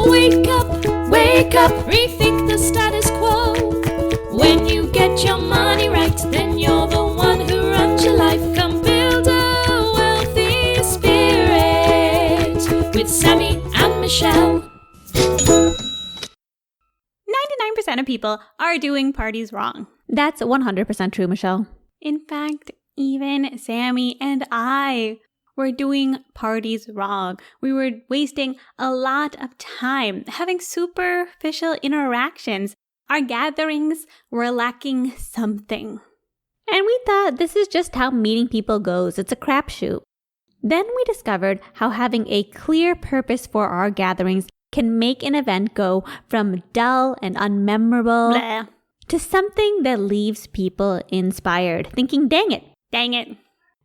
Wake up, rethink the status quo. When you get your money right, then you're the one who runs your life. Come build a wealthy spirit with Sammy and Michelle. 99% of people are doing parties wrong. That's 100% true, Michelle. In fact, even Sammy and I were doing parties wrong. We were wasting a lot of time having superficial interactions. Our gatherings were lacking something. And we thought this is just how meeting people goes. It's a crapshoot. Then we discovered how having a clear purpose for our gatherings can make an event go from dull and unmemorable Blah. to something that leaves people inspired, thinking, dang it,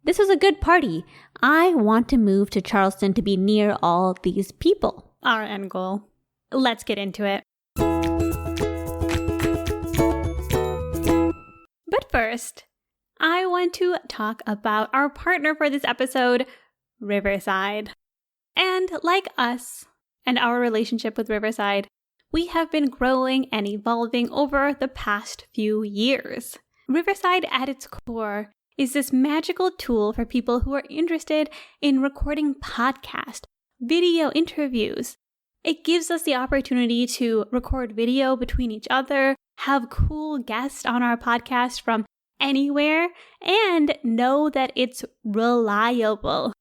this was a good party. I want to move to Charleston to be near all these people. Our end goal. Let's get into it. But first, I want to talk about our partner for this episode, Riverside. And like us and our relationship with Riverside, we have been growing and evolving over the past few years. Riverside at its core is this magical tool for people who are interested in recording podcasts, video interviews. It gives us the opportunity to record video between each other, have cool guests on our podcast from anywhere, and know that it's reliable.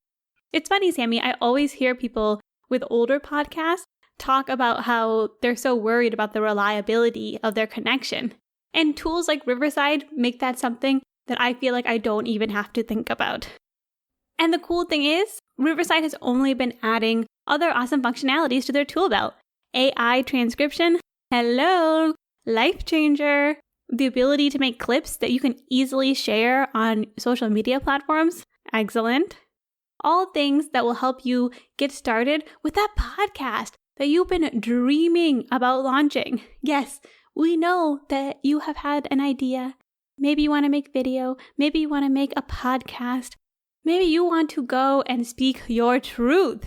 It's funny, Sammy, I always hear people with older podcasts talk about how they're so worried about the reliability of their connection. And tools like Riverside make that something that I feel like I don't even have to think about. And the cool thing is, Riverside has only been adding other awesome functionalities to their tool belt. AI transcription, hello, life changer. The ability to make clips that you can easily share on social media platforms, excellent. All things that will help you get started with that podcast that you've been dreaming about launching. Yes, we know that you have had an idea. Maybe you want to make video. Maybe you want to make a podcast. Maybe you want to go and speak your truth.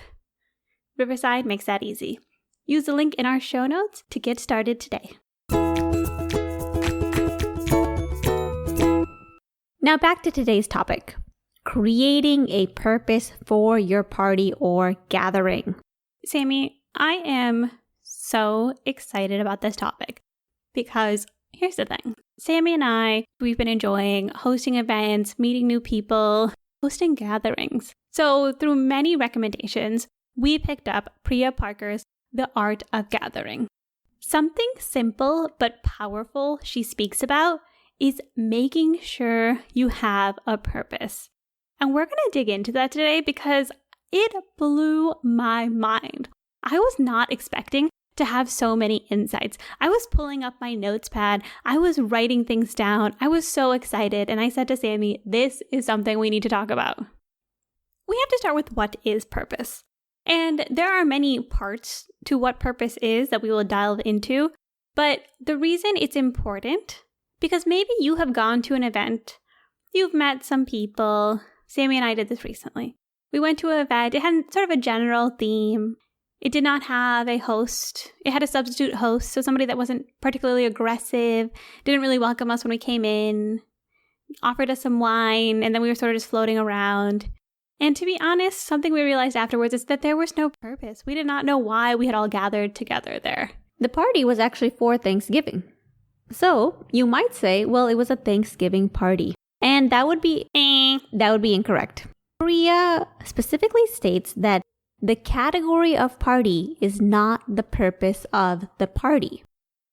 Riverside makes that easy. Use the link in our show notes to get started today. Now back to today's topic, creating a purpose for your party or gathering. Sammy, I am so excited about this topic because here's the thing. Sammy and I, we've been enjoying hosting events, meeting new people, hosting gatherings. So through many recommendations, we picked up Priya Parker's The Art of Gathering. Something simple but powerful she speaks about is making sure you have a purpose. And we're going to dig into that today because it blew my mind. I was not expecting to have so many insights. I was pulling up my notes pad. I was writing things down. I was so excited. And I said to Sammy, this is something we need to talk about. We have to start with what is purpose. And there are many parts to what purpose is that we will delve into. But the reason it's important, because maybe you have gone to an event, you've met some people. Sammy and I did this recently. We went to an event. It had sort of a general theme. It did not have a host. It had a substitute host, so somebody that wasn't particularly aggressive, didn't really welcome us when we came in, offered us some wine, and then we were sort of just floating around. And to be honest, something we realized afterwards is that there was no purpose. We did not know why we had all gathered together there. The party was actually for Thanksgiving. So you might say, well, it was a Thanksgiving party. And that would be incorrect. Priya specifically states that the category of party is not the purpose of the party.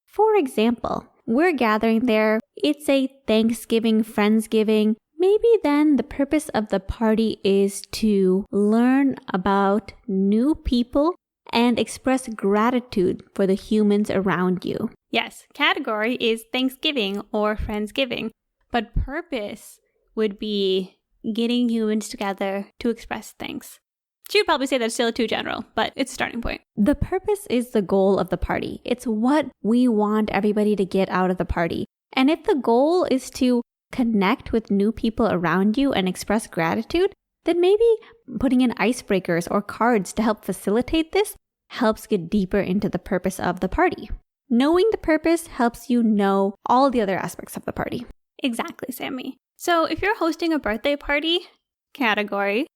For example, we're gathering there, it's a Thanksgiving, Friendsgiving. Maybe then the purpose of the party is to learn about new people and express gratitude for the humans around you. Yes, category is Thanksgiving or Friendsgiving, but purpose would be getting humans together to express thanks. She would probably say that's still too general, but it's a starting point. The purpose is the goal of the party. It's what we want everybody to get out of the party. And if the goal is to connect with new people around you and express gratitude, then maybe putting in icebreakers or cards to help facilitate this helps get deeper into the purpose of the party. Knowing the purpose helps you know all the other aspects of the party. Exactly, Sammy. So if you're hosting a birthday party, category,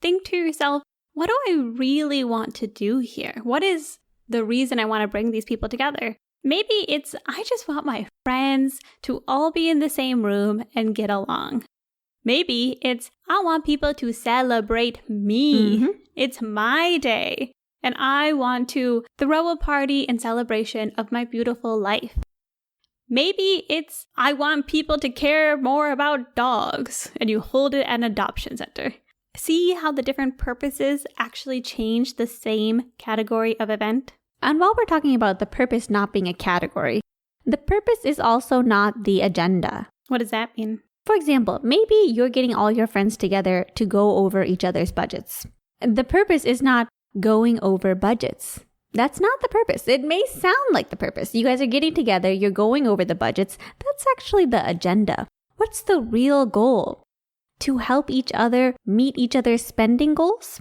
think to yourself, what do I really want to do here? What is the reason I want to bring these people together? Maybe it's, I just want my friends to all be in the same room and get along. Maybe it's, I want people to celebrate me. It's my day. And I want to throw a party in celebration of my beautiful life. Maybe it's, I want people to care more about dogs, and you hold it at an adoption center. See how the different purposes actually change the same category of event? And while we're talking about the purpose not being a category, the purpose is also not the agenda. What does that mean? For example, maybe you're getting all your friends together to go over each other's budgets. The purpose is not going over budgets. That's not the purpose. It may sound like the purpose. You guys are getting together, you're going over the budgets. That's actually the agenda. What's the real goal? To help each other meet each other's spending goals?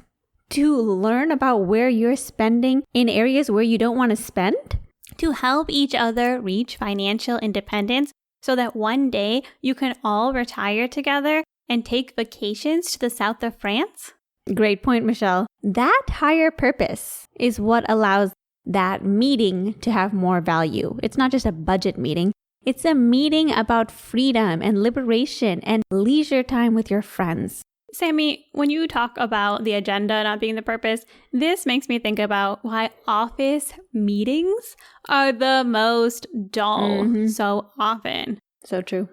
To learn about where you're spending in areas where you don't want to spend? To help each other reach financial independence so that one day you can all retire together and take vacations to the south of France? Great point, Michelle. That higher purpose is what allows that meeting to have more value. It's not just a budget meeting. It's a meeting about freedom and liberation and leisure time with your friends. Sammy, when you talk about the agenda not being the purpose, this makes me think about why office meetings are the most dull so often. So true.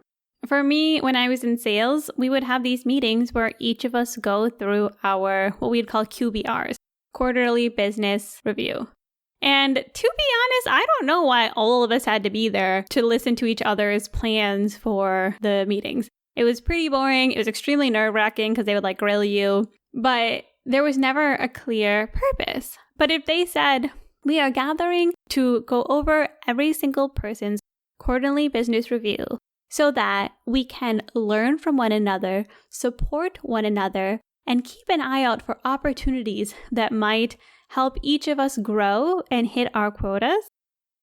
For me, when I was in sales, we would have these meetings where each of us go through our, what we'd call QBRs, quarterly business review. And to be honest, I don't know why all of us had to be there to listen to each other's plans for the meetings. It was pretty boring. It was extremely nerve-wracking because they would grill you, but there was never a clear purpose. But if they said, we are gathering to go over every single person's quarterly business review so that we can learn from one another, support one another, and keep an eye out for opportunities that might help each of us grow and hit our quotas,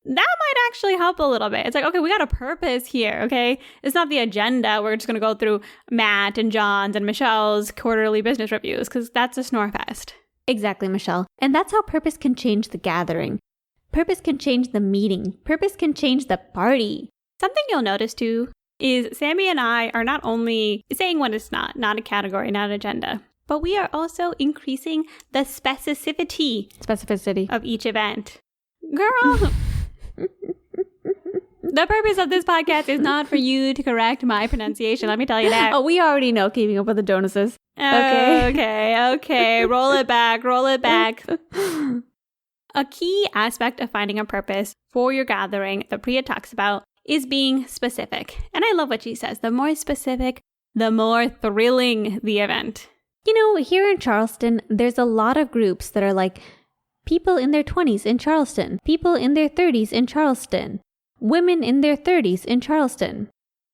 that might actually help a little bit. It's okay, we got a purpose here, okay? It's not the agenda. We're just going to go through Matt and John's and Michelle's quarterly business reviews because that's a snore fest. Exactly, Michelle. And that's how purpose can change the gathering. Purpose can change the meeting. Purpose can change the party. Something you'll notice too is Sammy and I are not only saying what it's not a category, not an agenda, but we are also increasing the specificity of each event. Girl! The purpose of this podcast is not for you to correct my pronunciation. Let me tell you that. Oh, we already know Keeping Up with the Jonases. Okay. Roll it back. A key aspect of finding a purpose for your gathering that Priya talks about is being specific. And I love what she says. The more specific, the more thrilling the event. You know, here in Charleston, there's a lot of groups that are like people in their 20s in Charleston, people in their 30s in Charleston, women in their 30s in Charleston.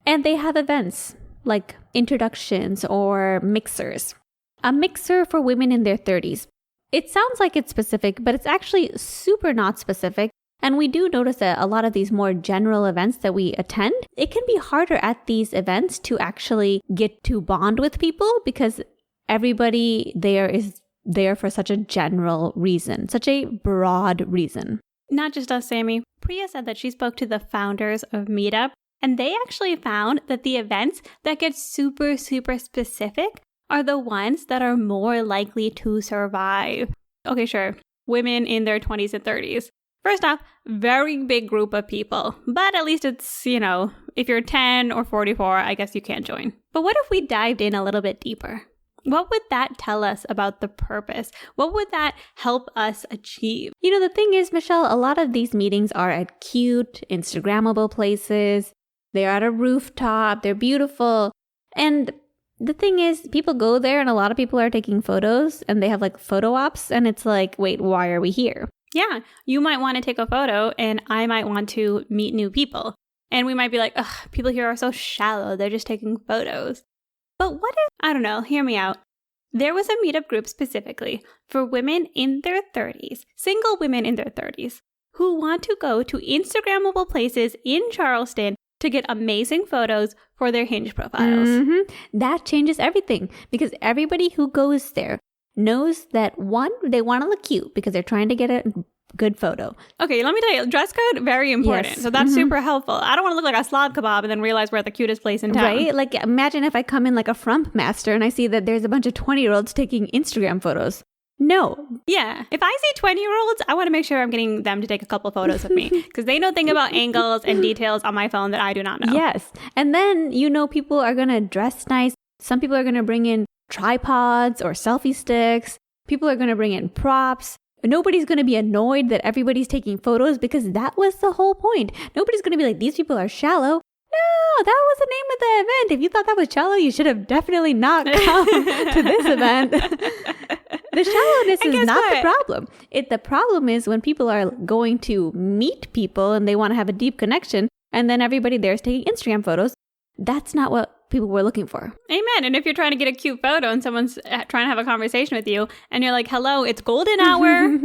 And they have events like introductions or mixers. A mixer for women in their 30s. It sounds like it's specific, but it's actually super not specific. And we do notice that a lot of these more general events that we attend, it can be harder at these events to actually get to bond with people because everybody there is there for such a general reason, such a broad reason. Not just us, Sammy. Priya said that she spoke to the founders of Meetup, and they actually found that the events that get super, super specific are the ones that are more likely to survive. Okay, sure. Women in their 20s and 30s. First off, very big group of people, but at least it's, if you're 10 or 44, I guess you can't join. But what if we dived in a little bit deeper? What would that tell us about the purpose? What would that help us achieve? The thing is, Michelle, a lot of these meetings are at cute, Instagrammable places. They're at a rooftop. They're beautiful. And the thing is, people go there and a lot of people are taking photos and they have photo ops. And it's like, wait, why are we here? Yeah, you might want to take a photo and I might want to meet new people. And we might be like, ugh, people here are so shallow. They're just taking photos. But what if, I don't know, hear me out. There was a meetup group specifically for women in their 30s, single women in their 30s, who want to go to Instagrammable places in Charleston to get amazing photos for their Hinge profiles. That changes everything because everybody who goes there knows that one, they want to look cute because they're trying to get a good photo. Okay, let me tell you, dress code, very important. Yes. So that's super helpful. I don't want to look like a slob kebab and then realize we're at the cutest place in town. Right? Like, imagine if I come in like a frump master and I see that there's a bunch of 20-year-olds taking Instagram photos. No. Yeah. If I see 20-year-olds, I want to make sure I'm getting them to take a couple photos of me because they know things about angles and details on my phone that I do not know. Yes. And then, people are going to dress nice. Some people are going to bring in tripods or selfie sticks. People are going to bring in props. Nobody's going to be annoyed that everybody's taking photos because that was the whole point. Nobody's going to be like, these people are shallow. No, that was the name of the event. If you thought that was shallow, you should have definitely not come to this event. The shallowness is not the problem. The problem is when people are going to meet people and they want to have a deep connection, and then everybody there is taking Instagram photos. That's not what people were looking for. Amen. And if you're trying to get a cute photo and someone's trying to have a conversation with you and you're like, hello, it's golden hour.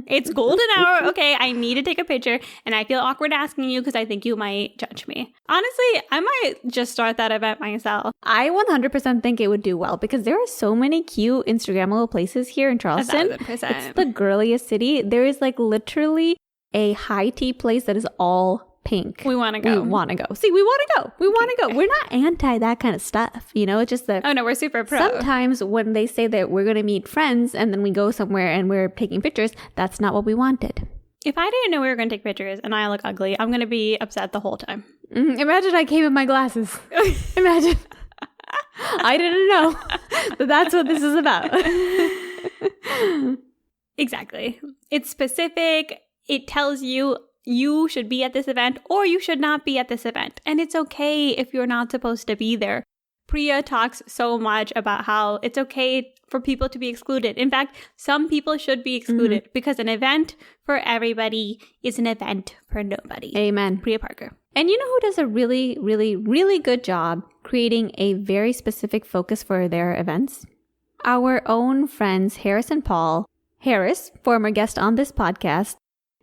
It's golden hour. Okay, I need to take a picture and I feel awkward asking you because I think you might judge me. Honestly, I might just start that event myself. I 100% think it would do well because there are so many cute Instagrammable places here in Charleston. 1,000%. It's the girliest city. There is like literally a high tea place that is all pink. We want to go. We want to go. See, we want to go. We want to go. We're not anti that kind of stuff. It's just that. Oh, no, we're super pro. Sometimes when they say that we're going to meet friends and then we go somewhere and we're taking pictures, that's not what we wanted. If I didn't know we were going to take pictures and I look ugly, I'm going to be upset the whole time. Imagine I came in my glasses. Imagine. I didn't know that that's what this is about. Exactly. It's specific. It tells you should be at this event or you should not be at this event. And it's okay if you're not supposed to be there. Priya talks so much about how it's okay for people to be excluded. In fact, some people should be excluded because an event for everybody is an event for nobody. Amen. Priya Parker. And you know who does a really, really, really good job creating a very specific focus for their events? Our own friends, Harris and Paul. Harris, former guest on this podcast,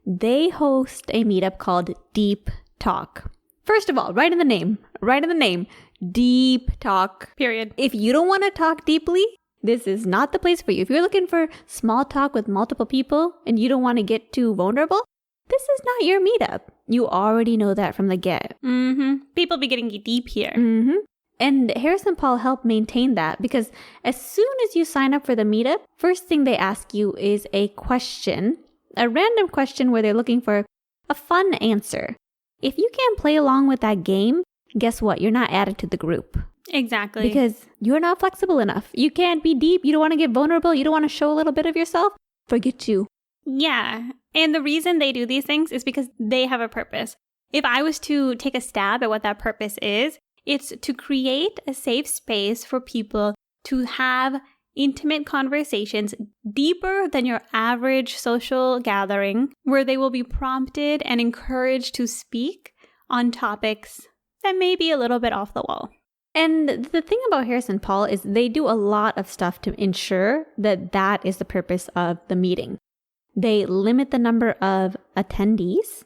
they host a meetup called Deep Talk. First of all, right in the name, Deep Talk. Period. If you don't want to talk deeply, this is not the place for you. If you're looking for small talk with multiple people and you don't want to get too vulnerable, this is not your meetup. You already know that from the get. People be getting deep here. And Harris and Paul help maintain that because as soon as you sign up for the meetup, first thing they ask you is a question. A random question where they're looking for a fun answer. If you can't play along with that game, guess what? You're not added to the group. Exactly. Because you're not flexible enough. You can't be deep. You don't want to get vulnerable. You don't want to show a little bit of yourself. Forget you. Yeah. And the reason they do these things is because they have a purpose. If I was to take a stab at what that purpose is, it's to create a safe space for people to have intimate conversations deeper than your average social gathering, where they will be prompted and encouraged to speak on topics that may be a little bit off the wall. And the thing about Harris and Paul is they do a lot of stuff to ensure that that is the purpose of the meeting. They limit the number of attendees,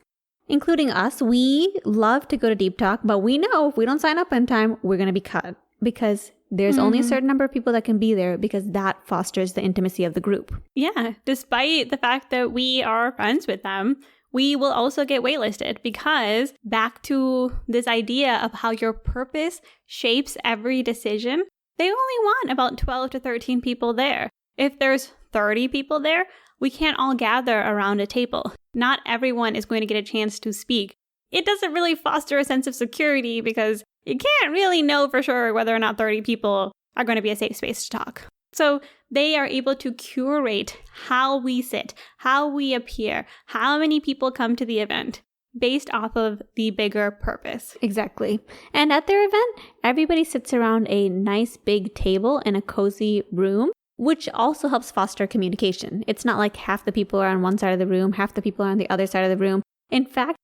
including us. We love to go to Deep Talk, but we know if we don't sign up in time, we're going to be cut because there's only a certain number of people that can be there because that fosters the intimacy of the group. Yeah, despite the fact that we are friends with them, we will also get waitlisted because back to this idea of how your purpose shapes every decision, they only want about 12 to 13 people there. If there's 30 people there, we can't all gather around a table. Not everyone is going to get a chance to speak. It doesn't really foster a sense of security because you can't really know for sure whether or not 30 people are going to be a safe space to talk. So they are able to curate how we sit, how we appear, how many people come to the event based off of the bigger purpose. Exactly. And at their event, everybody sits around a nice big table in a cozy room, which also helps foster communication. It's not like half the people are on one side of the room, half the people are on the other side of the room. In fact,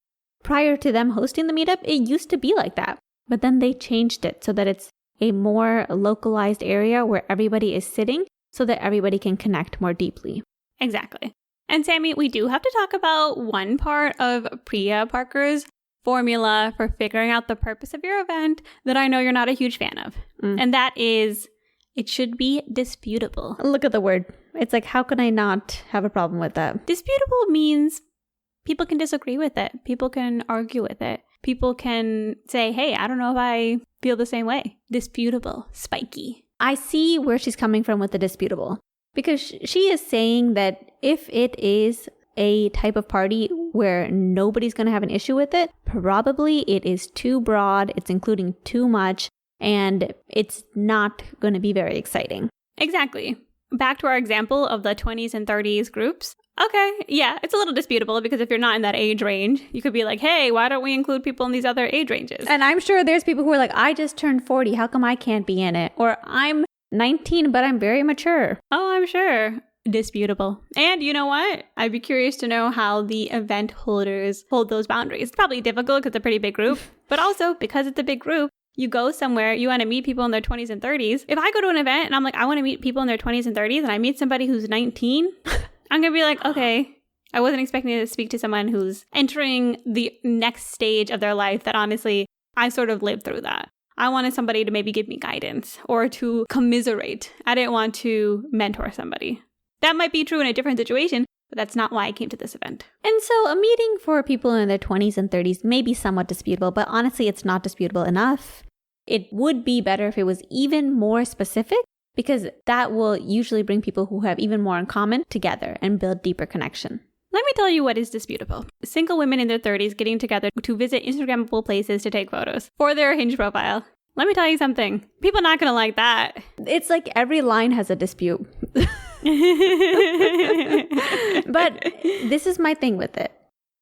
prior to them hosting the meetup, it used to be like that. But then they changed it so that it's a more localized area where everybody is sitting so that everybody can connect more deeply. Exactly. And Sammy, we do have to talk about one part of Priya Parker's formula for figuring out the purpose of your event that I know you're not a huge fan of. And that is, it should be disputable. Look at the word. It's like, how can I not have a problem with that? Disputable means people can disagree with it. People can argue with it. People can say, hey, I don't know if I feel the same way. Disputable, spiky. I see where she's coming from with the disputable, because she is saying that if it is a type of party where nobody's going to have an issue with it, probably it is too broad, it's including too much, and it's not going to be very exciting. Exactly. Back to our example of the 20s and 30s groups. Okay, yeah, it's a little disputable because if you're not in that age range, you could be like, hey, why don't we include people in these other age ranges? And I'm sure there's people who are like, I just turned 40, how come I can't be in it? Or I'm 19, but I'm very mature. Oh, I'm sure. Disputable. And you know what? I'd be curious to know how the event holders hold those boundaries. It's probably difficult because it's a pretty big group, but also because it's a big group, you go somewhere, you want to meet people in their 20s and 30s. If I go to an event and I'm like, I want to meet people in their 20s and 30s, and I meet somebody who's 19, I'm going to be like, okay, I wasn't expecting to speak to someone who's entering the next stage of their life that honestly, I sort of lived through that. I wanted somebody to maybe give me guidance or to commiserate. I didn't want to mentor somebody. That might be true in a different situation, but that's not why I came to this event. And so a meeting for people in their 20s and 30s may be somewhat disputable, but honestly, it's not disputable enough. It would be better if it was even more specific, because that will usually bring people who have even more in common together and build deeper connection. Let me tell you what is disputable. Single women in their 30s getting together to visit Instagrammable places to take photos for their Hinge profile. Let me tell you something. People are not going to like that. It's like every line has a dispute. But this is my thing with it.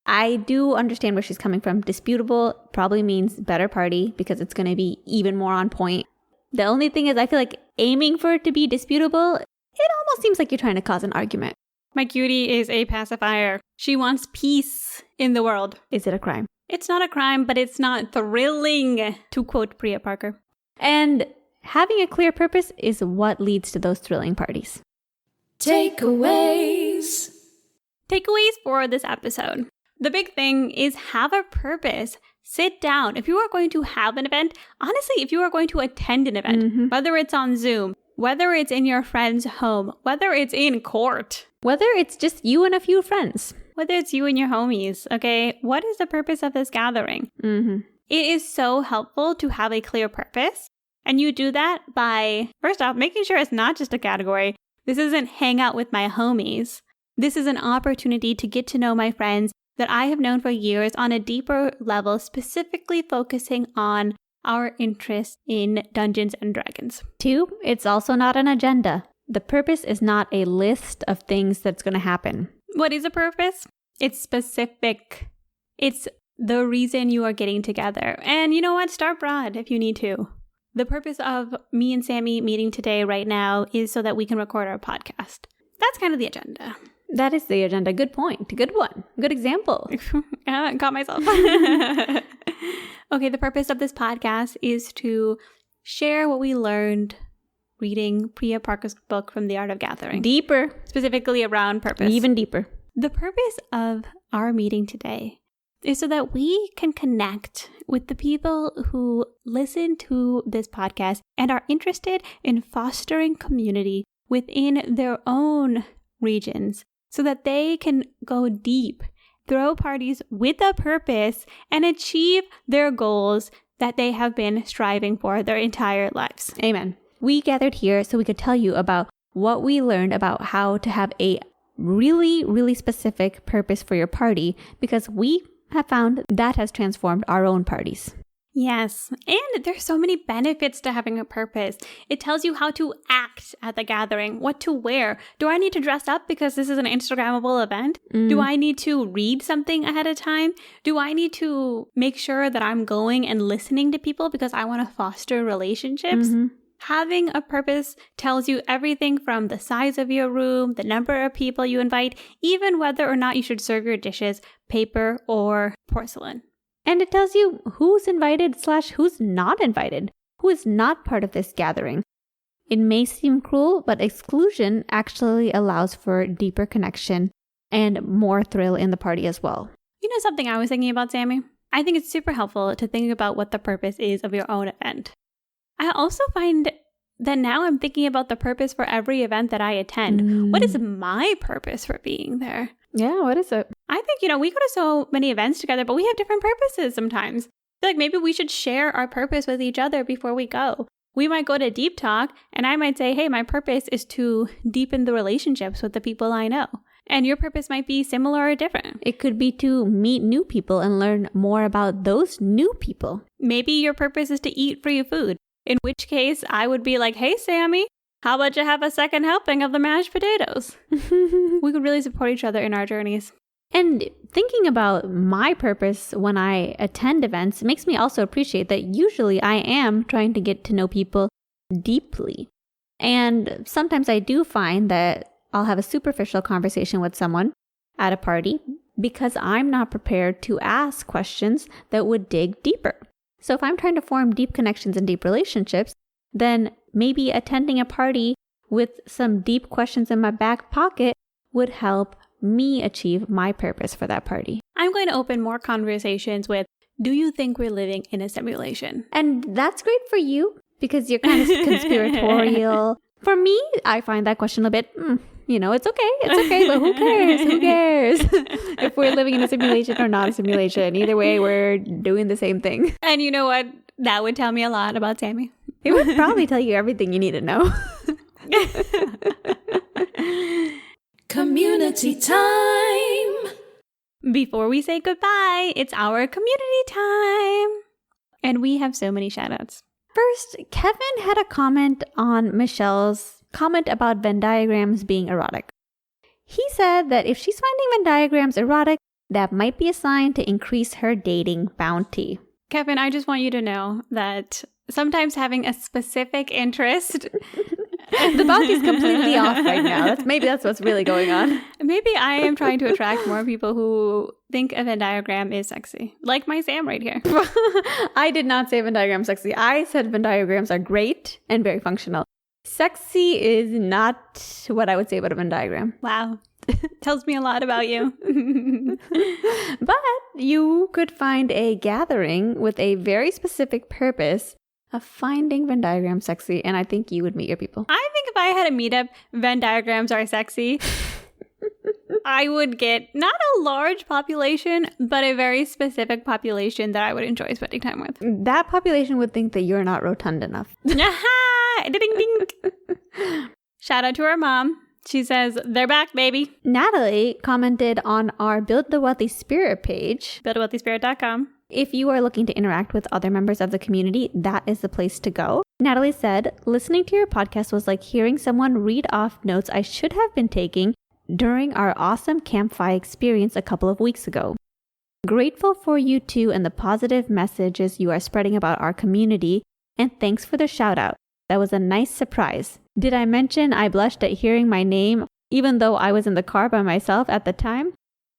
I do understand where she's coming from. Disputable probably means better party because it's going to be even more on point. The only thing is I feel like aiming for it to be disputable, it almost seems like you're trying to cause an argument. My cutie is a pacifier. She wants peace in the world. Is it a crime? It's not a crime, but it's not thrilling, to quote Priya Parker. And having a clear purpose is what leads to those thrilling parties. Takeaways. Takeaways for this episode. The big thing is have a purpose. Sit down. If you are going to have an event, honestly, if you are going to attend an event, whether it's on Zoom, whether it's in your friend's home, whether it's in court, whether it's just you and a few friends, whether it's you and your homies, okay, what is the purpose of this gathering? It is so helpful to have a clear purpose. And you do that by, first off, making sure it's not just a category. This isn't hang out with my homies. This is an opportunity to get to know my friends that I have known for years on a deeper level, specifically focusing on our interest in Dungeons and Dragons. 2, it's also not an agenda. The purpose is not a list of things that's going to happen. What is a purpose? It's specific. It's the reason you are getting together. And you know what? Start broad if you need to. The purpose of me and Sammy meeting today right now is so that we can record our podcast. That's kind of the agenda. That is the agenda. Good point. Good one. Good example. I caught myself. Okay, the purpose of this podcast is to share what we learned reading Priya Parker's book From the Art of Gathering. Deeper. Specifically around purpose. Even deeper. The purpose of our meeting today is so that we can connect with the people who listen to this podcast and are interested in fostering community within their own regions so that they can go deep, throw parties with a purpose, and achieve their goals that they have been striving for their entire lives. Amen. We gathered here so we could tell you about what we learned about how to have a really, really specific purpose for your party, because we have found that has transformed our own parties. Yes, and there's so many benefits to having a purpose. It tells you how to act at the gathering, what to wear. Do I need to dress up because this is an Instagrammable event? Do I need to read something ahead of time? Do I need to make sure that I'm going and listening to people because I want to foster relationships? Having a purpose tells you everything from the size of your room, the number of people you invite, even whether or not you should serve your dishes paper or porcelain. And it tells you who's invited / who's not invited, who is not part of this gathering. It may seem cruel, but exclusion actually allows for deeper connection and more thrill in the party as well. You know something I was thinking about, Sammy? I think it's super helpful to think about what the purpose is of your own event. I also find that now I'm thinking about the purpose for every event that I attend. What is my purpose for being there? Yeah, what is it? I think, we go to so many events together, but we have different purposes sometimes. I feel like maybe we should share our purpose with each other before we go. We might go to Deep Talk, and I might say, hey, my purpose is to deepen the relationships with the people I know. And your purpose might be similar or different. It could be to meet new people and learn more about those new people. Maybe your purpose is to eat free food. In which case, I would be like, hey, Sammy, how about you have a second helping of the mashed potatoes? We could really support each other in our journeys. And thinking about my purpose when I attend events makes me also appreciate that usually I am trying to get to know people deeply. And sometimes I do find that I'll have a superficial conversation with someone at a party because I'm not prepared to ask questions that would dig deeper. So if I'm trying to form deep connections and deep relationships, then maybe attending a party with some deep questions in my back pocket would help me achieve my purpose for that party. I'm going to open more conversations with, do you think we're living in a simulation? And that's great for you because you're kind of conspiratorial. For me, I find that question a bit, it's okay, but who cares? Who cares if we're living in a simulation or not a simulation? Either way, we're doing the same thing. And you know what? That would tell me a lot about Sammy. It would probably tell you everything you need to know. Community time. Before we say goodbye, it's our community time. And we have so many shout outs. First, Kevin had a comment on Michelle's comment about Venn diagrams being erotic. He said that if she's finding Venn diagrams erotic, that might be a sign to increase her dating bounty. Kevin, I just want you to know that sometimes having a specific interest... The bounty's completely off right now. Maybe that's what's really going on. Maybe I am trying to attract more people who think a Venn diagram is sexy. Like my Sam right here. I did not say Venn diagram sexy. I said Venn diagrams are great and very functional. Sexy is not what I would say about a Venn diagram. Wow. Tells me a lot about you. But you could find a gathering with a very specific purpose of finding Venn diagrams sexy, and I think you would meet your people. I think if I had a meetup, Venn diagrams are sexy, I would get not a large population, but a very specific population that I would enjoy spending time with. That population would think that you're not rotund enough. Ding, ding. Shout out to our mom. She says, they're back, baby. Natalie commented on our Build the Wealthy Spirit page. BuildAWealthySpirit.com. If you are looking to interact with other members of the community, that is the place to go. Natalie said, listening to your podcast was like hearing someone read off notes I should have been taking during our awesome campfire experience a couple of weeks ago. Grateful for you too and the positive messages you are spreading about our community, and thanks for the shout out. That was a nice surprise. Did I mention I blushed at hearing my name even though I was in the car by myself at the time?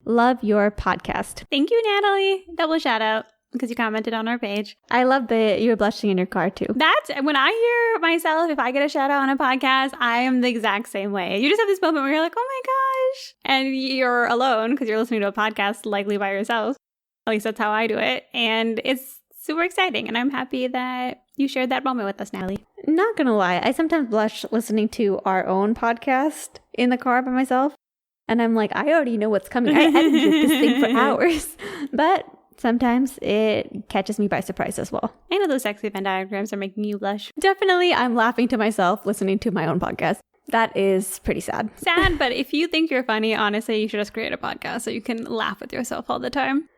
Love your podcast. Thank you, Natalie. Double shout out because you commented on our page. I love that you're blushing in your car too. That's when I hear myself, if I get a shout out on a podcast, I am the exact same way. You just have this moment where you're like, oh my gosh. And you're alone because you're listening to a podcast likely by yourself. At least that's how I do it. And it's super exciting. And I'm happy that you shared that moment with us, Natalie. Not gonna lie, I sometimes blush listening to our own podcast in the car by myself. And I'm like, I already know what's coming. I edited this thing for hours. But sometimes it catches me by surprise as well. I know those sexy Venn diagrams are making you blush. Definitely, I'm laughing to myself listening to my own podcast. That is pretty sad. Sad, but if you think you're funny, honestly, you should just create a podcast so you can laugh with yourself all the time.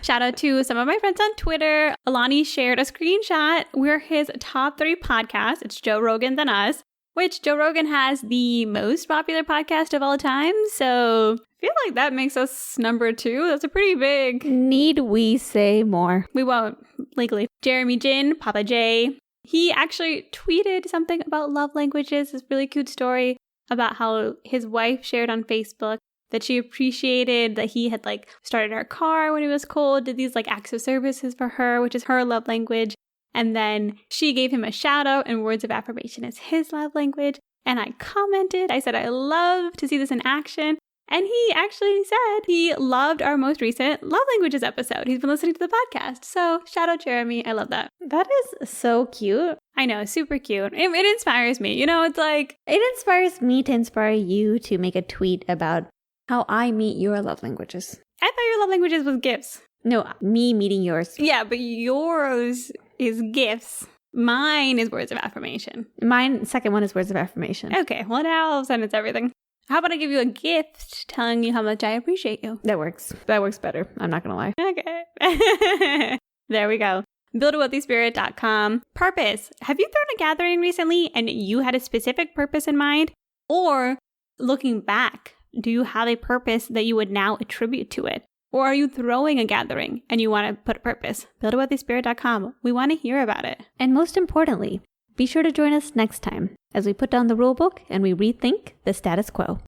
Shout out to some of my friends on Twitter. Alani shared a screenshot. We're his top 3 podcasts. It's Joe Rogan, then us. Which Joe Rogan has the most popular podcast of all time. So I feel like that makes us number 2. That's a pretty big... Need we say more? We won't, legally. Jeremy Jin, Papa J. He actually tweeted something about love languages. This really cute story about how his wife shared on Facebook that she appreciated that he had started her car when it was cold, did these acts of services for her, which is her love language. And then she gave him a shout out, and words of affirmation is his love language. And I commented, I said, I love to see this in action. And he actually said he loved our most recent love languages episode. He's been listening to the podcast. So shout out Jeremy. I love that. That is so cute. I know, super cute. It inspires me. You know, it's like... It inspires me to inspire you to make a tweet about how I meet your love languages. I thought your love languages was gifts. No, me meeting yours. Yeah, but yours is gifts. Mine is words of affirmation. Mine, second one is words of affirmation. Okay, well now all of a sudden it's everything. How about I give you a gift telling you how much I appreciate you? That works. That works better. I'm not going to lie. Okay. There we go. BuildAWealthySpirit.com. Purpose. Have you thrown a gathering recently and you had a specific purpose in mind? Or looking back, do you have a purpose that you would now attribute to it? Or are you throwing a gathering and you want to put a purpose? BuildAWealthySpirit.com. We want to hear about it. And most importantly, be sure to join us next time as we put down the rulebook and we rethink the status quo.